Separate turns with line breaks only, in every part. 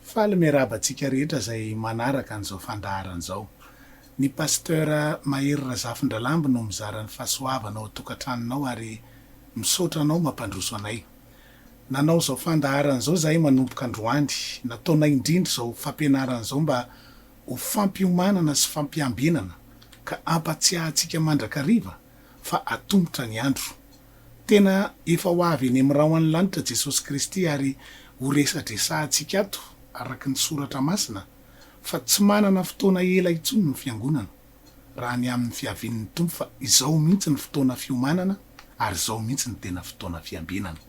Faly miarabantsika rehetra zay manaraka an'izao fandaharan'izao. Ny pasteur Mahery Razafindralamby no mizara ny fahasoavana ao tokantranonao ary misaotra anao mampandroso anay. Nanao zao fandaharan'izao zahay manomboka androany, nataonay indrindra zao fampianaran'izao mba ho fampiomanana sy fampiambinana ka ampatsiahantsika mandrakariva fa atombotra ny andro. Tena efa ho avy eny amin'nyrao any lanitra Jesosy Kristy ary ho resadresahantsika ato araky ny soratra masina fa tsy manana fotoana ela intsony ny fiangonana raha ny amin'ny fiavin'ny tompo fa izao mihitsy ny fotoana fiomanana ary izao mihitsy ny tena fotoana fiambinana.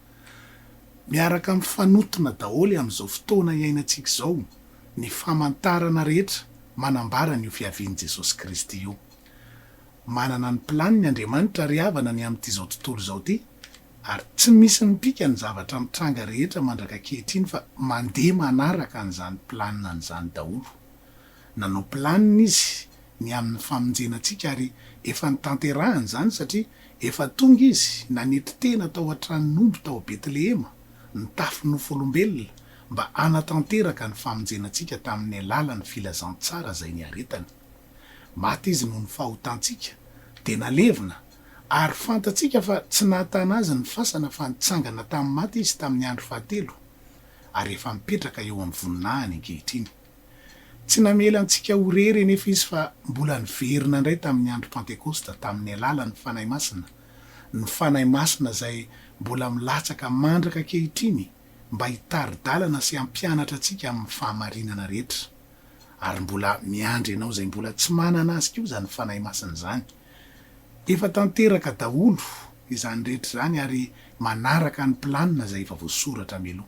Miaraka amin'ny fanotona daholy amin'izao fotoana iainantsika izao ny famantarana rehetra manambara ny fiavian'i Jesosy Kristy io. Manana ny planiny Andriamanitra ary havana ny amin'ity zao tontolo izao ty ary tsy misy mipika ny zavatra mitranga rehetra mandraka ankehitriny fa mandeha manaraka an'izany planina an'izany daholo. Nanao planiny izy ny amin'ny famonjenantsika ary efa nitanterahany zany satria efa tonga izy nanety tena tao an-tranon'omby tao Betlehema ny tafin'ny nofolombelona mba anatanteraka ny famonjenantsika tamin'ny alalan'ny filazantsara zay ny aretany. Maty izy noho ny fahotantsika de nalevina ary fantatsika fa tsy nahatana azy ny fasana fa nitsangana tamin'ny maty izy tamin'ny andro fahatelo ary efa mipetraka eo amin'ny voninahiny ankehitriny. Tsy namela antsika ho rery nefa izy fa mbola niverina indray tamin'ny andro Pentekosta tamin'ny alalan'ny fanahy masina. Ny fanahy masina zay mbola milatsaka mandraka ankehitriny mba hitaridalana sy hampianatra antsika amin'ny fahamarinana rehetra. Ary mbola miandry ianao zay mbola tsy manana azy koa zany fanahy masina zany. Efa tanteraka daholo izany rehetra zany ary manaraka ny planina zay efa voasoratra meloha.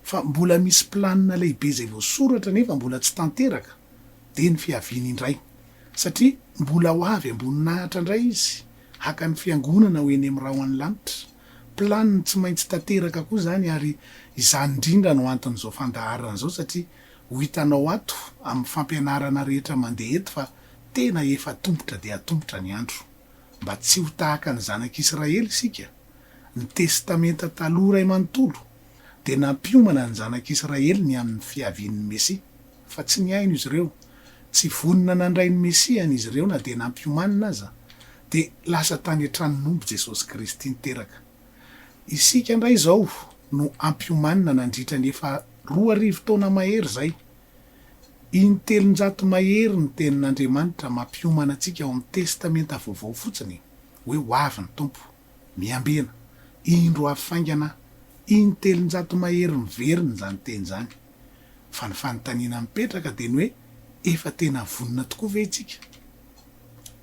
Fa mbola misy planina lehibe zay voasoratra nefa mbola tsy tanteraka de ny fiaviany indray. Satria mbola ho avy amboninahitra indray izy haka ny fiangonana ho eny amin'nyrao any lanitra. Planiny tsy maintsy tanteraka koa zany ary izany indrindra no anton'izao fandaharan'izao satria ho hitanao ato amin'ny fampianarana rehetra mandeha eto fa tena efa tombotra de atombotra ny andro. Mba tsy ho tahaka ny zanak'Israely isika. Ny testamenta taloha ray manontolo de nampiomana ny zanak'Israely ny amin'ny fiavian'ny Mesia fa tsy niaino izy ireo. Tsy vonina nandray ny Mesiany izy ireo na de nampiomanina aza de lasa tany an-tranon'omby Jesosy Kristy niteraka. Isika indray zao no ampiomanina nandritra ny efa 2,000 taona mahery zay. Iny 300 mahery ny tenin'Andriamanitra mampiomana antsika ao amin'ny testamenta vaovao fotsiny hoe ho avy ny tompo miambena indro afaingana iny 300 mahery miveriny zany teny zany. Fa ny fanontaniana mipetraka de ny hoe efa tena vonina tokoa ve itsika?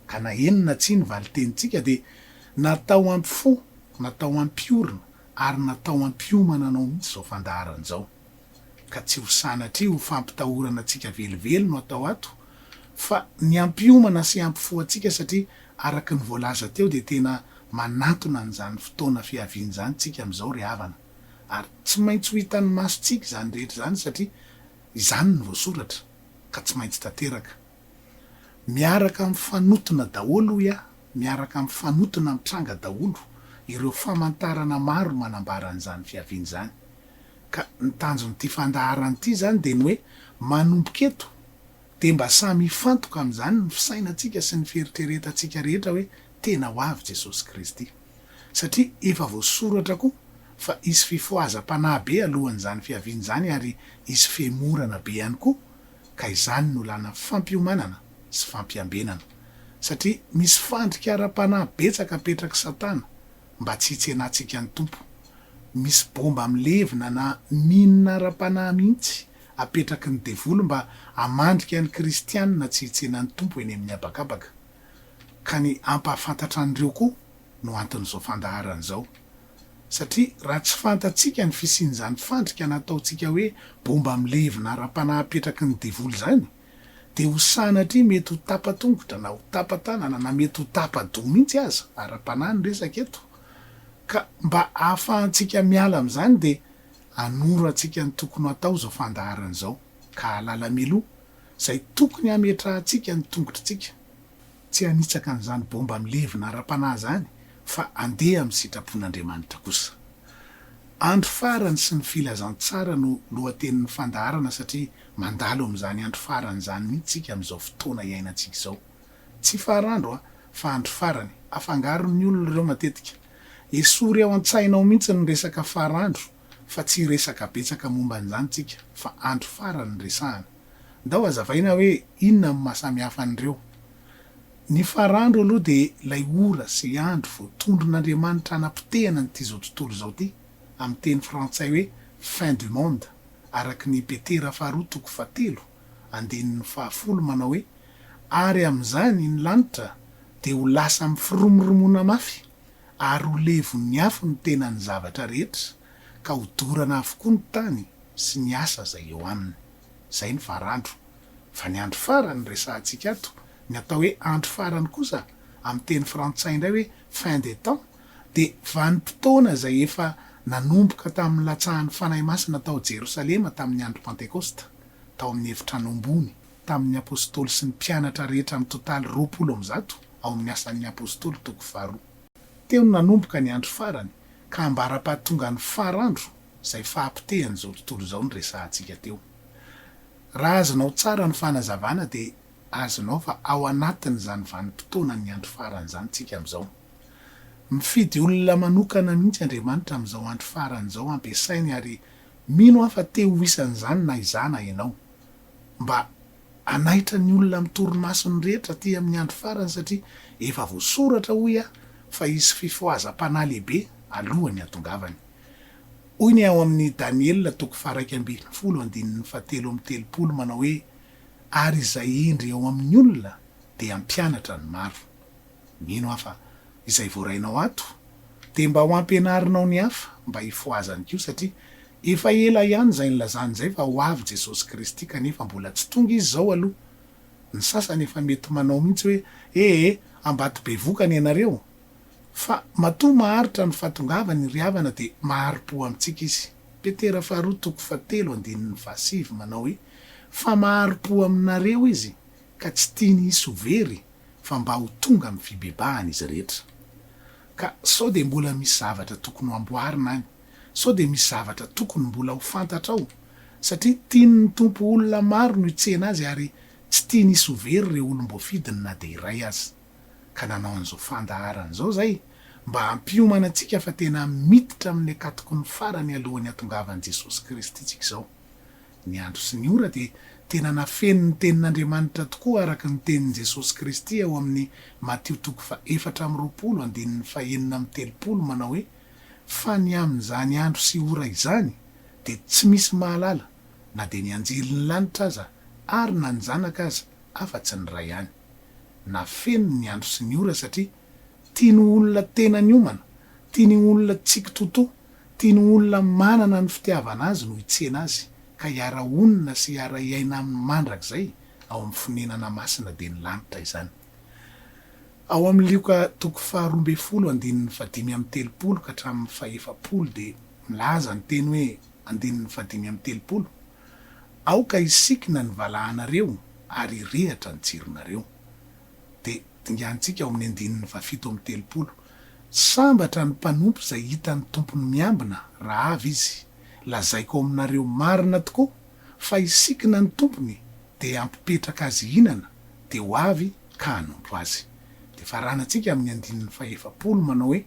Ka na enina tsy ny valitentsika de natao ampifo, natao ampiorina ary natao ampiomana anao mihitsy zao fandaharan'izao. Ka tsy ho sanatria ho fampitahorana atsika velively no atao ato fa ny ampiomana sy ampifoatsika satria araky ny voalaza teo de tena manatona an'izany fotoana fiaviany zany tsika am'izao ry havana ary tsy maintsy ho hitan'ny masontsika zany rehetra zany satria izany ny voasoratra ka tsy maintsy tanteraka. Miaraka amin'ny fanotona daholo miaraka amin'ny fanotona mitranga daholo ireo famantarana maro manambara an'izany fiaviany zany. Ka ny tanjon'ity fandaharan'ity zany de ny hoe manomboka eto de mba samy hifantoka amin'izany ny fisainantsika sy ny fieritreretantsika rehetra hoe tena ho avy Jesosy Kristy. Satria efa voasoratra koa fa isy fifoazam-panahy be alohan'izany fiaviany zany ary isy femorana be ihany koa ka izany no lana fampiomanana sy fampiambenana. Satria misy fandrika ara-panahy betsaka apetraka Satana mba tsy hitsenatsika ny tompo. Misy bomba milevina na minina ara-panahy mihitsy apetraky ny devolo mba amandrika ny kristianina tsy hitsenan'ny tompo eny amin'ny abakabaka. Ka ny ampahafantatra an'ireo koa no anton'izao fandaharan'izao. Satria raha tsy fantatsika ny fisian'izany fandrika nataotsika hoe bomba milevina ara-panahy apetraky ny devolo zany de ho sanatria mety ho tapatongotra na ho tapatanana na mety ho tapadoha mihitsy aza ara-panahy ny resaka eto. Ka mba ahafahantsika miala amin'izany de anoro antsika ny tokony atao zao fandaharan'izao ka halala meloha zay tokony hametrahantsika ny tongotritsika. Tsy hanitsaka an'izany bomba milevina ara-panahy zany fa andeha amin'ny sitrapon'Andriamanitra kosa. andro farany sy ny filazantsara no lohatenin'ny fandaharana satria mandalo am'izany andro farany zany mihitsika am'izao fotoana iainantsika zao. Tsy farandro fa andro farany. Afangaron'ny olona ireo matetika. Esory ao an-tsainao mihitsy ny resaka farandro fa tsy resaka betsaka momba an'izany tsika fa andro farany ny resahana. Ndao azavaina hoe inona ny mahasamihafa an'ireo. Ny farandro aloha dia lay ora sy andro vao tondron'Andriamanitra anapitehana nyty zao tontolo zao ty amin'ny teny frantsay hoe fin du monde, araky ny Petera 2:7 andinin'ny 10 manao hoe ary am'izany ny lanitra dia ho lasa mifiromoromona mafy ary ho levon'ny afo ny tenany zavatra rehetra ka ho dorana avokoa ny tany sy ny asa zay eo aminy. Zay ny farandro. Fa ny andro farany resahantsika ato, ny atao hoe andro farany kosa amin'ny teny frantsay indray hoe fin des temps, dia vanim-potoana zay efa nanomboka tamin'ny latsahan'ny fanahy masina tao Jerosalema tamin'ny andro Pentekosta, tao amin'ny efitrano ambony, tamin'ny apôstôly sy ny mpianatra rehetra amin'ny totaly 20 ao amin'ny asan'ny apôstôly 2. Teo nanomboka ny andro farany ka ambara-pahatonga ny farandro zay fahampitehany zao tontolo zao ny resahantsika teo. Raha azonao tsara ny fanazavana dia azonao fa ao anatiny zany vanim-potoana ny andro farany zany tsika am'izao. Mifidy olona manokana mihitsy Andriamanitra am'izao andro farany zao ampiasainy ary mino afa te ho isan'izany na izana ianao mba anaitra ny olona mitorimasony rehetra ty amin'ny andro farany satria efa voasoratra hoy fa isy fifohazam-panahy lehibe alohany atongavany. Hoy ny ao amin'ny Daniel 2:7 manao hoe ary izay endry eo amin'ny olona dia ampianatra ny maro. Mino afa izay voarainao ato dia mba ho ampianarinao ny hafa mba hifoazany koa satria efa ela ihany zay nilazany zay fa ho avy Jesosy Kristy kanefa mbola tsy tonga izy zao aloha. Ny sasany efa mety manao mihitsy hoe ambato bevokany ianareo, fa matoa maharitra ny fatongavany ry havana dia maharo-po amintsika izy. Petera 2:7 manao hoe fa maharo-po aminareo izy ka tsy tiany hisy ho very fa mba ho tonga amin'ny fibebahany izy rehetra. Ka sao dia mbola misy zavatra tokony ho amboarina any, sao dia misy zavatra tokony mbola ho fantatra ao satria tiany ny tompo olona maro no hitsena azy ary tsy tiany hisy ho very ireo olom-boafidiny na dia iray azy. Ka nanao an'izao fandaharana zao zay mba hampiomana antsika fa tena miditra amin'ny akatoko ny farany alohan'ny hatongavan'i Jesosy Kristy tsika izao. Ny andro sy ny ora dia tena nafeny ny tenin'Andriamanitra tokoa araka ny tenin'i Jesosy Kristy ao amin'ny Mateo 4:4-9 manao hoe fa ny amin'izany andro sy ora izany dia tsy misy mahalala na dia ny anjelin'ny lanitra aza ary na ny zanaka aza afa-tsy ny ray ihany. Nafeny ny andro sy ny ora satria tiany olona tena ny omana, tiany olona tsikitoto, tiany olona manana ny fitiavana azy no hitsena azy ka hiara-onina sy hiara-iaina amin'ny mandrak'izay ao amin'ny fonenana masina dia ny lanitra izany. Ao amin'ny Lioka 2:12-5 ka hatramin'ny 7 dia milaza ny teny hoe 5:7 aoka isikina ny valahanareo ary irehatra ny tsironareo. Dia dingantsika ao amin'ny 7 sambatra ny mpanompo izay hita ny tompony miambina raha avy izy. Lazaiko aminareo marina tokoa fa isikina ny tompony dia ampipetraka azy hinana dia ho avy ka hanompo azy. Dia faranantsika amin'ny 7 manao hoe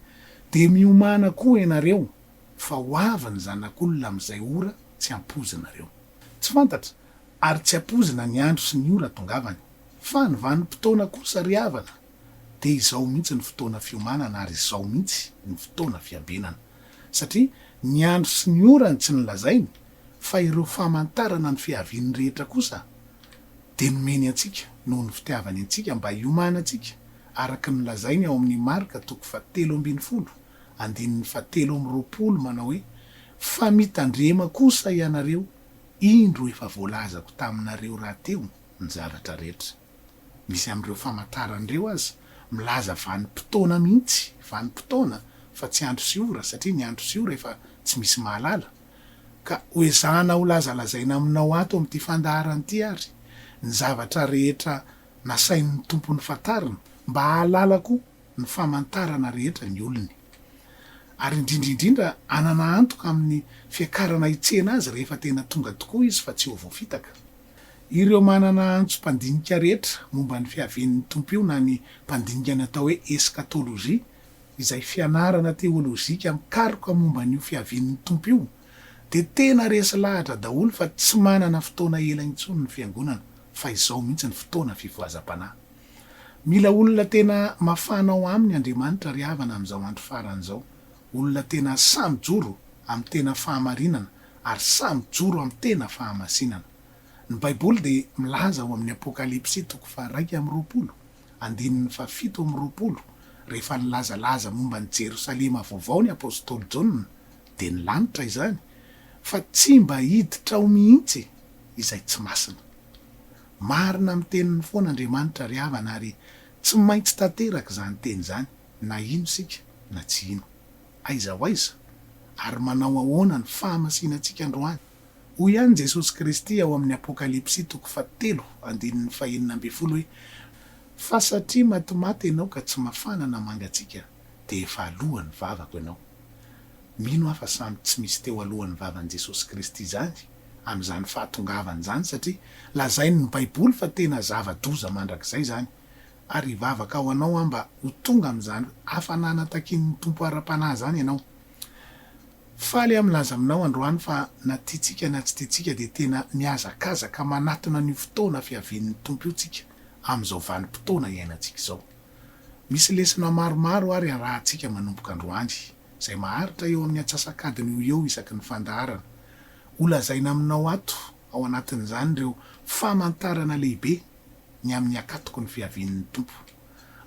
dia miomana koa ianareo fa ho avy ny zanak'olona amin'izay ora tsy ampozinareo. Tsy fantatra ary tsy ampozina ny andro sy ny ora tongavany fa ny vanim-potoana kosa ry havana dia izao mihitsy ny fotoana fiomanana ary izao mihitsy ny fotoana fiabenana satria ny andro sy ny orany tsy nilazainy fa ireo famantarana ny fiaviany rehetra kosa dia nomeny antsika noho ny fitiavany antsika mba hiomana antsika araka nilazainy ao amin'ny Marka 7:7 manao hoe fa mitandrema kosa ianareo indro efa voalazako taminareo raha teo ny zavatra rehetra. Misy amin'ireo famantaran'ireo azy milaza vanim-potoana mihitsy, vanim-potoana fa tsy andro sy ora satria ny andro sy ora efa tsy misy mahalala. Ka hoezahana ho lazalazaina aminao ato amin'ity fandaharan'ity ary ny zavatra rehetra nasain'ny tompony fantarina mba hahalala koa ny famantarana rehetra ny olony. ary indrindraindrindra anana antoka amin'ny fiakarana hitsena azy rehefa tena tonga tokoa izy fa tsy ho voafitaka. Ireo manana antso-mpandinika rehetra momba ny fiavian'ny tompo io na ny mpandinika ny atao hoe eskatôlôzia, izay fianarana teolôzika mikaroka momba n'io fiavian'ny tompo io, de tena resy lahatra daholo fa tsy manana fotoana ela intsony ny fiangonana, fa izao mihitsy ny fotoana fivoazam-panahy. Mila olona tena mafana ao aminy Andriamanitra ry havana amin'izao andro faran'izao, olona tena samy joro amin'ny tena fahamarinana ary samy joro amin'ny tena fahamasinana. Ny Baiboly dia milaza ao amin'ny Apokalipsy 2:20, 7:20, rehefa nilazalaza momba ny Jerosalema vaovao ny apôstôly Jaona dia ny lanitra izany, fa tsy mba hiditra ao mihitsy izay tsy masina. Marina amin'ny teniny foana Andriamanitra ry havana ary tsy maintsy tanteraka izany teny izany, na ino sika na tsy ino, aiza ho aiza, ary manao ahoana ny fahamasinantsika androany. Hoy ihany Jesosy Kristy ao amin'ny Apokalipsy 3:19 hoe: fa satria matimaty ianao ka tsy mafana namangatsika, dia efa alohan'ny vavako ianao. Mino afa samy tsy misy teo alohan'ny vavan'i Jesosy Kristy izany amin'izany fahatongavany izany, satria lazainy ny Baiboly fa tena zava-doza mandrakizay izany, ary vavaka ao anao mba ho tonga amin'izany hafanana takin'ny tompo ara-panahy izany ianao. Faly am'laza aminao androany fa na tiatsika na tsy tiatsika dia tena miazakazaka manatona ny fotoana fiavian'ny tompo io tsika amin'izao vanim-potoana iainantsika izao. Misy lesona maromaro ary arahantsika manomboka androany, izay maharitra eo amin'ny atsasakadiny eo isaky ny fandaharana. Olazaina aminao ato ao anatin'izany ireo famantarana lehibe ny amin'ny akatoko ny fiavian'ny tompo.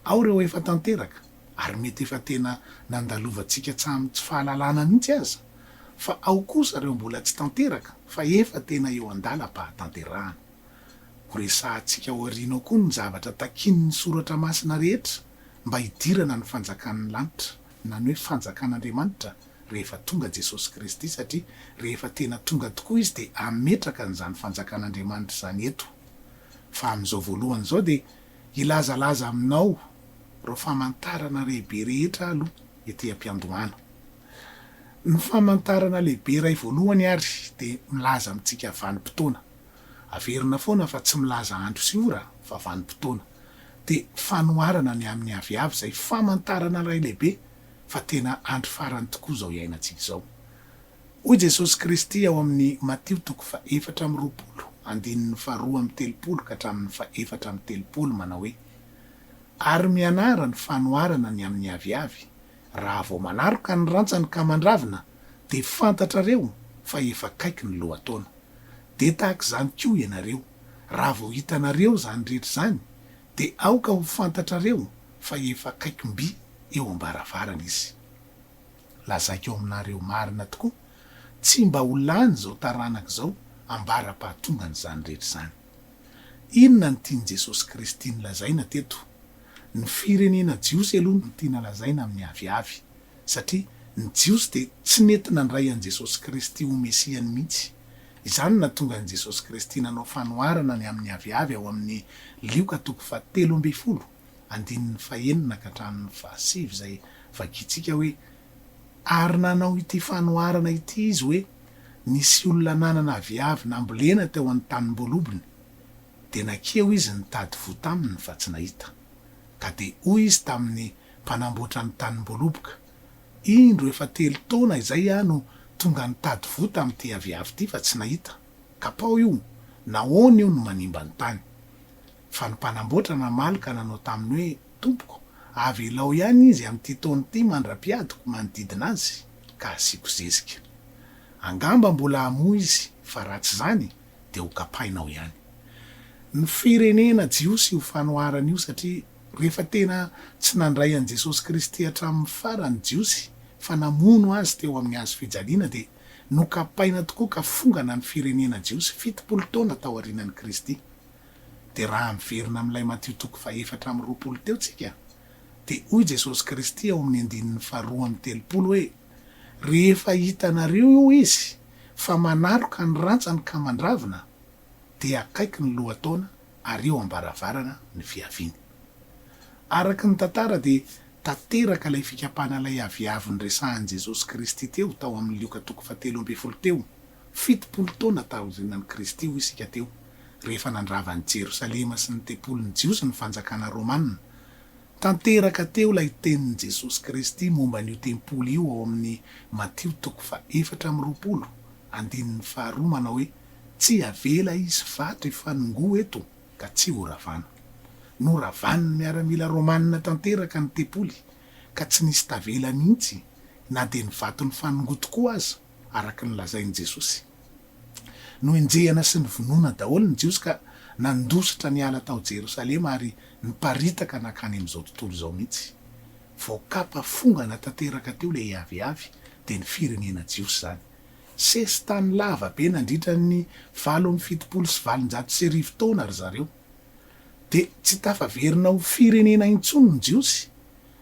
Ao ireo efa tanteraka, ary mety efa tena nandalovantsika tsy fahalalana mihitsy aza, fa ao kosa ireo mbola tsy tanteraka fa efa tena eo andalam-pahatanterahana. Horesahantsika ao aoriana koa ny zavatra takin'ny soratra masina rehetra mba hidirana ny fanjakan'ny lanitra, na ny hoe fanjakan'Andriamanitra rehefa tonga Jesosy Kristy, satria rehefa tena tonga tokoa izy dia ametraka n'izany fanjakan'Andriamanitra izany eto. Fa amin'izao voalohany izao dia ilazalaza aminao reo famantarana lehibe rehetra aloha ety am-piandohana. Ny famantarana lehibe iray voalohany ary dia milaza amintsika vanim-potoana. Averina foana fa tsy milaza andro sy ora fa vanim-potoana. Dia fanoharana ny amin'ny aviavy izay famantarana iray lehibe fa tena andro farany tokoa izao iainantsika izao. Hoy Jesosy Kristy ao amin'ny Mateo 4:20, 2:2 ka hatramin'ny 4:30 manao hoe: ary mianara ny fanoharana ny amin'ny aviavy, raha vao manaroka ny rantsany ka mandravina, dia fantatrareo fa efa kaiky ny lohataona. Dia tahaka izany koa ianareo, raha vao hitanareo izany rehetra izany, dia aoka ho fantatrareo fa efa kaikim-by eo ambaravarana izy. Lazaiko aminareo marina tokoa, tsy mba ho lany izao taranaka izao ambara-pahatongany izany rehetra izany. Inona ny tiany Jesosy Kristy nilazaina teto? Ny firenena jiosy aloha ny tiana lazaina amin'ny aviavy, satria ny jiosy dia tsy nety nandray an'i Jesosy Kristy ho mesiany mihitsy. Izany nahatonga an'i Jesosy Kristy nanao fanoharana ny amin'ny aviavy ao amin'ny Lioka 3:7, 9 ka hatramin'ny 7 izay vakitsika hoe: ary nanao ity fanoharana ity izy hoe, nisy olona nanana aviavy nambolena teo amin'ny tanim-bolobony, dia nakeo izy nitady vo taminy fa tsy nahita. Ka dia hoy izy tamin'ny mpanamboatra ny tanim-boloboka: indro efa 3 taona izay no tonga nitady vo tamin'ity aviavy ity fa tsy nahita. Kapao io, nahoana io no manimba ny tany. Fa ny mpanamboatra namaly ka nanao taminy hoe: tompoko, avy elao ihany izy amin'ity taona ity mandra-piadiko manodidina azy ka asiako zezika. Angamba mbola hamoa izy, fa raha tsy izany dia ho kapainao ihany. Ny firenena jiosy ho fanoharana io, satria rehefa tena tsy nandray an'i Jesosy Kristy hatramin'ny farany jiosy fa namono azy teo amin'ny hazo fijaliana, dia nokapaina tokoa ka fongana ny firenena jiosy 70 taona tao aorianan'i Kristy. Dia raha miverina amin'ilay Mateo 4:20 teo tsika, dia hoy Jesosy Kristy ao amin'ny 2:30 hoe: rehefa hitanareo io izy fa manaroka ny rantsany ka mandravina, dia akaiky ny lohataona ary eo ambaravarana ny fiaviany. Araka ny tantara dia tanteraka ilay fikapana ilay aviavy nyresahan Jesosy Kristy teo tao amin'ny Lioka 7:12 teo. 70 taona tahorinan'i Kristy ho isika teo, rehefa nandravany Jerosalema sy ny tempolon'ny Jiosy ny fanjakana Romanina. Tanteraka teo ilay tenin'i Jesosy Kristy momba n'io tempoly io ao amin'ny Matio 4:20, andininy 2 manao hoe tsy avela izy vato ifanongo eto ka tsy ho ravana. Noravaniny miaramila Romanina tanteraka ny tempoly ka tsy nisy tavela mihitsy na dia ny vato ny fanongo tokoa aza, araka ny lazain'i Jesosy. No enjehana sy ny vonoana daholo ny Jiosy ka nandositra niala tao Jerosalema ary niparitaka nakany amin'izao tontolo izao mihitsy. Voakapa fongana tanteraka teo ilay aviavy dia ny firenena Jiosy zany. Sesy tany lava be nandritra ny 770 taona ry zareo. Dia tsy tafaverina ho firenena intsony ny Jiosy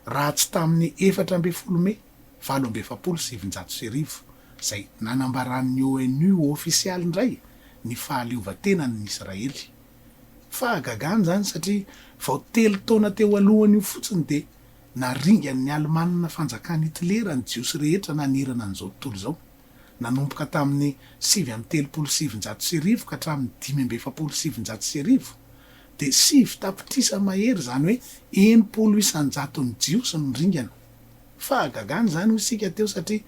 raha tsy tamin'ny 14 Mey 1770 izay nanambaran'ny ONU ofisialy indray ny fahaleovantenan'ny Israely. Fahagagana zany satria vao 3 taona teo alohan'io fotsiny dia naringan'ny Alemanina fanjakana Hitlera ny Jiosy rehetra nanirana an'izao tontolo izao. Nanomboka tamin'ny 770 ka hatramin'ny 570 dia 7 tapitrisa mahery zany hoe 90 isanjato ny Jiosy ny ringana. Fahagagana zany ho isika teo satria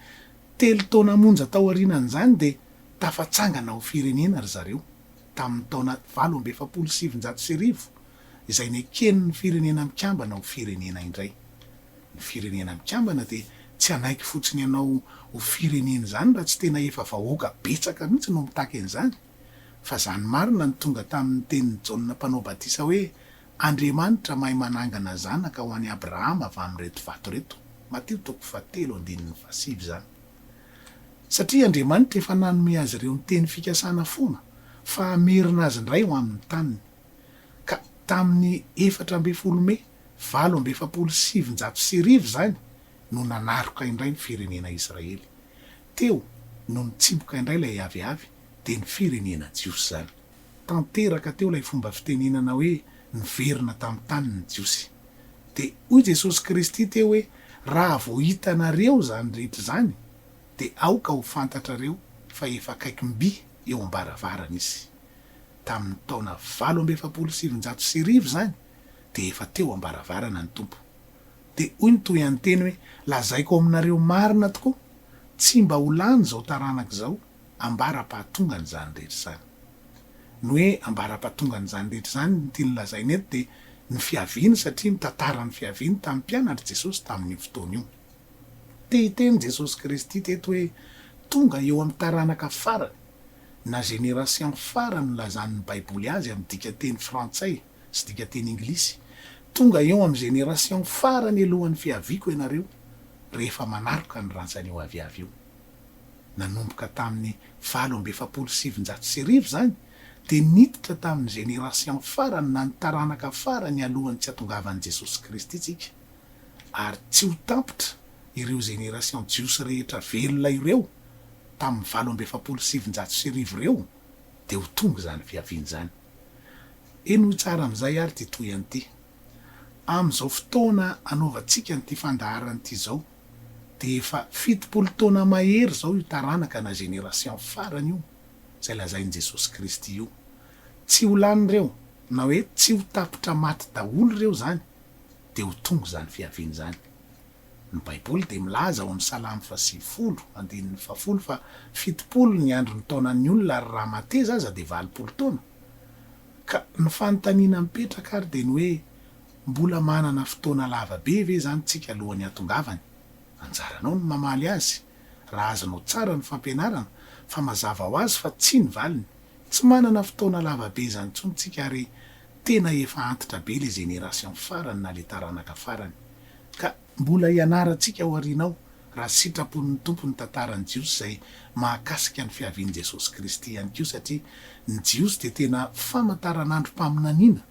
3 taona monja tao aorianan'izany dia tafatsangana ho firenena ry zareo tamin'ny taona 770 izay neken'ny firenena mikambana ho firenena indray. Ny firenena mikambana dia tsy anaiky fotsiny ianao ho firenena zany raha tsy tena efa vahoaka betsaka mihitsy no mitaka an'izany. Fa zany marina ny tonga tamin'ny tenin'ny Jaona mpanao batisa hoe Andriamanitra mahay manangana zanaka ho an'i Abrahama avy amin'reto vato reto. Mateo 7:7 zany. Satria Andriamanitra efa nanome azy ireo ny teny fikasana foana fa amerina azy indray ho amin'ny taniny. Ka tamin'ny 14 Mey 1770 zany no nanaroka indray ny firenena Israely. Teo no nitsimboka indray ilay aviavy dia ny firenena Jiosy zany. Tanteraka teo ilay fomba fitenenana hoe niverina tamin'ny taniny Jiosy. Dia hoy Jesosy Kristy teo hoe raha vao hitanareo zany rehetra zany dia aoka ho fantatrareo fa efa kaikimby eo ambaravarana izy. Tamin'ny taona 1770 zany dia efa teo ambaravarana ny Tompo. Dia hoy ny toy any teny hoe lazaiko aminareo marina tokoa, tsy mba ho lany zao taranaka izao ambara-pahatongany zany rehetra zany. Ny hoe ambara-pahatongany zany rehetra zany ny tiany lazaina eto dia ny fiaviany satria mitantara ny fiaviany tamin'ny mpianatra Jesosy tamin'ny fotoana io. Teny Jesosy Kristy teto hoe tonga eo amin'ny taranaka farany na génération farany lazan'ny Baiboly azy amin'ny dikateny frantsay sy dikateny anglisy. Tonga eo amin'ny génération farany alohan'ny fiaviako ianareo rehefa manaroka ny rantsan'io aviavy io. Nanomboka tamin'ny 770 zany dia niditra tamin'ny génération farany na ny taranaka farany alohan'ny tsy hatongavan'i Jesosy Kristy tsika. Ary tsy ho tampitra ireo génération Jiosy rehetra velona ireo tamin'ny 770 ireo dia ho tonga zany fiaviany zany. Eno ho tsara amin'izay ary ty toy an'ity. Amin'izao fotoana anaovantsika n'ity fandaharan'ity izao dia efa 70 taona mahery zao io taranaka na génération farany io izay lazain'i Jesosy Kristy io. Tsy ho lany ireo na hoe tsy ho tapitra maty daholo ireo zany dia ho tonga zany fiaviany zany. Ny Baiboly dia milaza ao amin'ny Salamy 110:10 fa 70 ny andro ny taonan'ny olona ary raha mateza aza dia 20 taona. Ka ny fanontaniana mipetraka ary dia ny hoe mbola manana fotoana lava be ve zany tsika alohan'ny hatongavany? Anjaranao ny mamaly azy raha azanao tsara ny fampianarana fa mazava ho azy fa tsy ny valiny. Tsy manana fotoana lava be zany intsony tsika ary tena efa antitra be le génération farany na le taranaka farany. Ka mbola hianarantsika ao aorianao raha sitrapon'ny Tompo ny tantaran'ny Jiosy izay mahakasika ny fiavian'i Jesosy Kristy ihany koa satria ny Jiosy dia tena famantaranandro mpaminaniana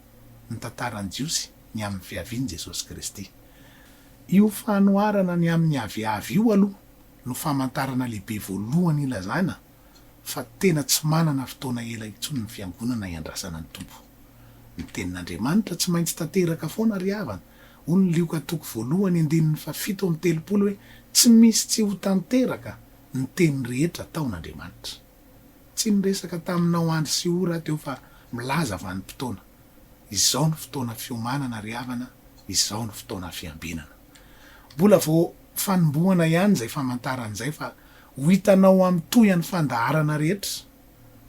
ny tantaran'ny Jiosy ny amin'ny fiavian'i Jesosy Kristy. Io fanoharana ny amin'ny aviavy io aloha no famantarana lehibe voalohany ilazana fa tena tsy manana fotoana ela intsony ny fiangonana hiandrasana ny Tompo. Ny tenin'Andriamanitra tsy maintsy tanteraka foana ry havana Hoy ny lioka toko voalohany andinin'ny fafito amin'ny telopolo hoe tsy misy tsy ho tanteraka ny teny rehetra taon'Andriamanitra. Tsy niresaka taminao andro sy ora teo fa milaza vanim-potoana. Izao ny fotoana fiomanana ry havana, izao ny fotoana fiambinana. Mbola vao fanombohana ihany zay famantaran'izay fa ho hitanao amin'ny toyany fandaharana rehetra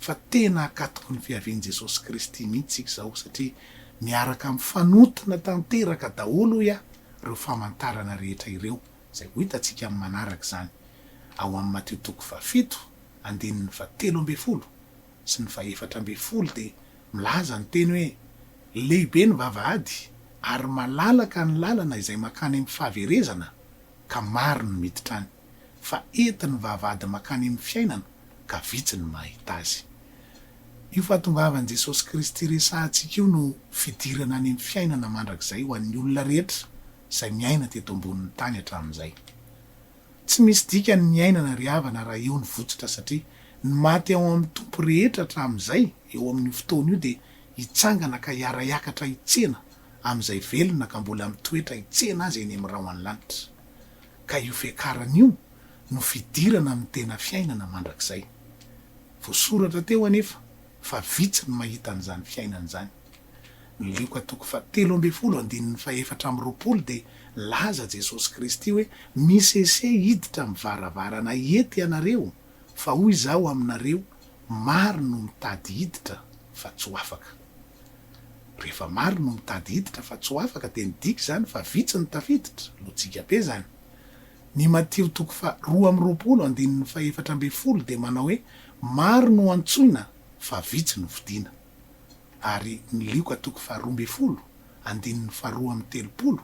fa tena akatoko ny fiavian'i Jesosy Kristy mihitsy izao satria miaraka amin'ny fanotona tanteraka daholo ireo famantarana rehetra ireo zay ho hitantsika amin'ny manaraka izany ao amin'ny Mateo toko 7 andininy 17 sy ny 14 dia milaza ny teny hoe lehibe ny vavahady ary malalaka ny lalana izay makany amin'ny fahaverezana ka maro ny miditra any, fa ety ny vavahady makany amin'ny fiainana ka vitsy ny mahita azy. Io fahatongavan'i Jesosy Kristy resahantsika io no fidirana any amin'ny fiainana mandrakizay ho an'ny olona rehetra izay miaina teto ambonin'ny tany hatramin'izay. Tsy misy dikany ny ainana ry havana raha eo ny votsitra satria ny maty ao amin'ny tompo rehetra hatramin'izay eo amin'ny fotoana io dia hitsangana ka hiara-hiakatra hitsena amin'izay velona ka mbola mitoetra hitsena azy eny amin'ny rahoan'ny lanitra. Ka io fiakaran'io no fidirana amin'ny tena fiainana mandrakizay. Voasoratra teo anefa fa vitsy ny mahita an'izany fiainana izany. Ny lioka toko 17 andininy 14 dia laza Jesosy Kristy hoe misese hiditra mivaravarana ety ianareo fa hoy izao aminareo maro no mitady hiditra fa tsy ho afaka. Rehefa maro no mitady hiditra fa tsy ho afaka dia midika izany fa vitsy ny tafiditra, lojika be izany. Ny Mateo toko 2 andininy 14 dia manao hoe maro no antsoina fa vitsy no vidiana. Ary ny lioka toko 12 andininy 2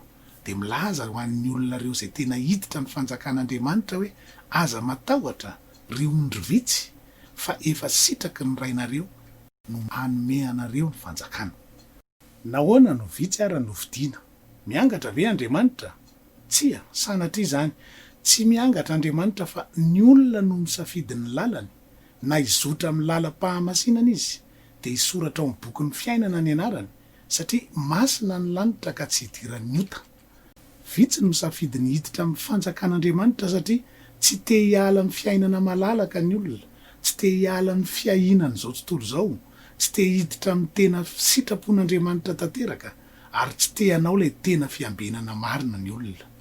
dia milaza ho an'ny olona reo izay tena hiditra ny fanjakan'Andriamanitra hoe aza matahotra ry ondry vitsy fa efa sitraky ny rainareo no hanome anareo ny fanjakana. Nahoana no vitsy ara no vidiana? Miangatra ve Andriamanitra? Tsia, sanatria izany. Tsy miangatra Andriamanitra fa ny olona no misafidy ny lalany, na izotra amin'ny lalam-pahamasinana izy dia isoratra ao amin'ny bokin'ny fiainana ny anarany satria masina ny lanitra ka tsy hidiran'ny ota. Vitsy no misafidy ny hiditra amin'ny fanjakan'Andriamanitra satria tsy te hiala amin'ny fiainana malalaka ny olona, tsy te hiala amin'ny fiahinana izao tontolo izao, tsy te hiditra amin'ny tena sitrapon'Andriamanitra tanteraka ary tsy te hanao ilay tena fiambenana marina ny olona.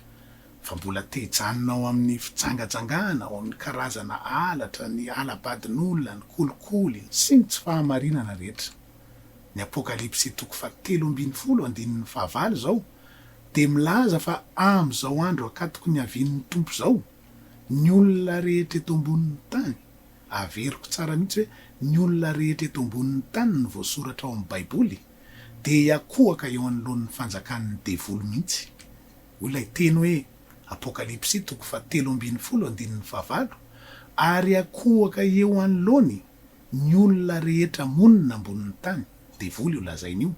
Fa mbola te hijanona ao amin'ny fitsangajangana, ao amin'ny karazana alatra, ny alabadin'olona, ny kolikoly, sy ny tsy fahamarinana rehetra. Ny Apokalipsy toko 17 andininy 9 izao dia milaza fa amin'izao andro akatoko ny havian'ny tompo izao, ny olona rehetra eto ambonin'ny tany, averiko tsara mihitsy hoe ny olona rehetra eto ambonin'ny tany no voasoratra ao amin'ny Baiboly dia hiakohaka eo anoloan'ny fanjakan'ny devoly mihitsy. Hoy ilay teny hoe Apokalipsy toko 17 andininy 9 ary akohaka eo anoloany ny olona rehetra monina ambonin'ny tany, devoly ho lazain'io,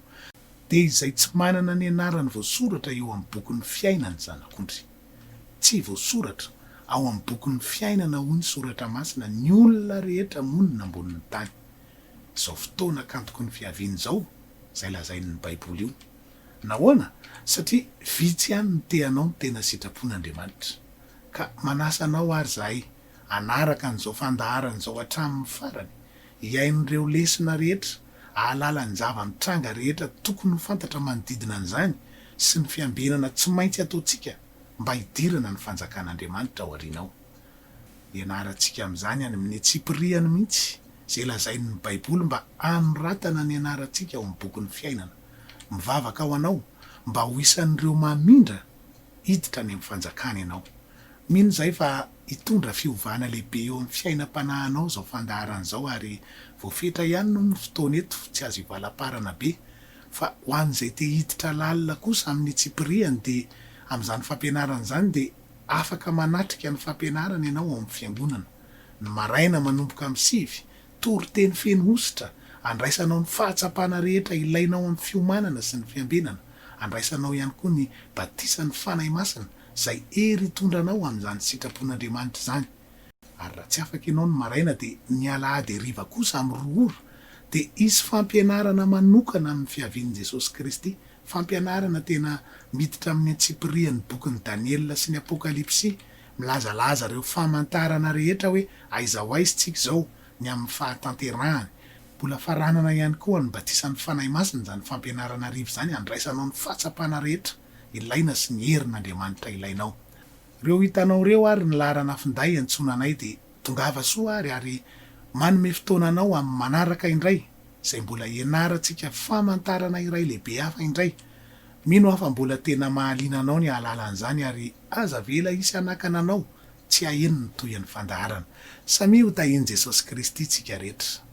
dia izay tsy manana ny anarany voasoratra eo amin'ny bokin'ny fiainana zanak'ondry. Tsy voasoratra ao amin'ny bokin'ny fiainana hoy ny soratra masina ny olona rehetra monina ambonin'ny tany. Izao fotoana akantoko ny fiaviany izao izay lazain'ny Baiboly io. Nahoana? Satria vitsy ihany ny te-anao ny tena sitrapon'Andriamanitra. Ka manasa anao ary zahay anaraka an'izao fandaharana izao hatramin'ny farany, hiain'ireo lesona rehetra, ahalala ny zava-mitranga rehetra tokony ho fantatra manodidina an'izany sy ny fiambenana tsy maintsy ataontsika mba hidirana ny fanjakan'Andriamanitra ao aorianao. Ianarantsika amin'izany any amin'ny tsipiriany mihitsy izay lazain'ny Baiboly mba anoratana ny anarantsika ao amin'ny bokin'ny fiainana. Mivavaka ao anao mba ho isan'ireo mamindra hiditra any amin'ny fanjakana ianao. Mino izay fa hitondra fiovana lehibe eo amin'ny fiainam-panahinao izao fandaharana izao ary voafetra ihany no ny fotoana eto tsy azo hivalam-parana be, fa ho an'izay te hiditra lalina kosa amin'ny tsipiriany dia amin'izany fampianarana izany dia afaka manatrika ny fampianarana ianao ao amin'ny fiangonana. Ny maraina manomboka amin'ny 7, tory-teny feno ositra, andraisanao ny fahatsapana rehetra ilainao amin'ny fiomanana sy ny fiambenana, andraisanao ihany koa ny batisan'ny fanahy masina izay hery hitondranao amin'izany sitrapon'Andriamanitra izany. Ary raha tsy afaka ianao ny maraina dia ny alahady hariva kosa amin'ny 2 ora dia hisy fampianarana manokana amin'ny fiavian'i Jesosy Kristy fampianarana tena miditra amin'ny antsipiria ny bokin'ny Daniela sy ny Apokalipsy, milazalaza reo famantarana rehetra hoe aiza ho aiza tsika zao ny amin'ny fahatanterahany. Mbola faranana ihany koa ny batisan'ny fanahy masina zany fampianarana rivo zany, andraisanao ny fahatsapana rehetra ilaina sy ny herin'Andriamanitra ilainao. Reo hitanao reo ary ny laharana finday antsonanay de tongava soa ary manome fotoananao amin'ny manaraka indray zay mbola ianarantsika famantarana iray lehibe hafa indray. Mino aho fa mbola tena mahalinanao ny ahalalan'izany ary aza vela isy anakana anao tsy haheno ny toy ny fandaharana. Samia ho tahiany Jesosy Kristy tsika rehetra.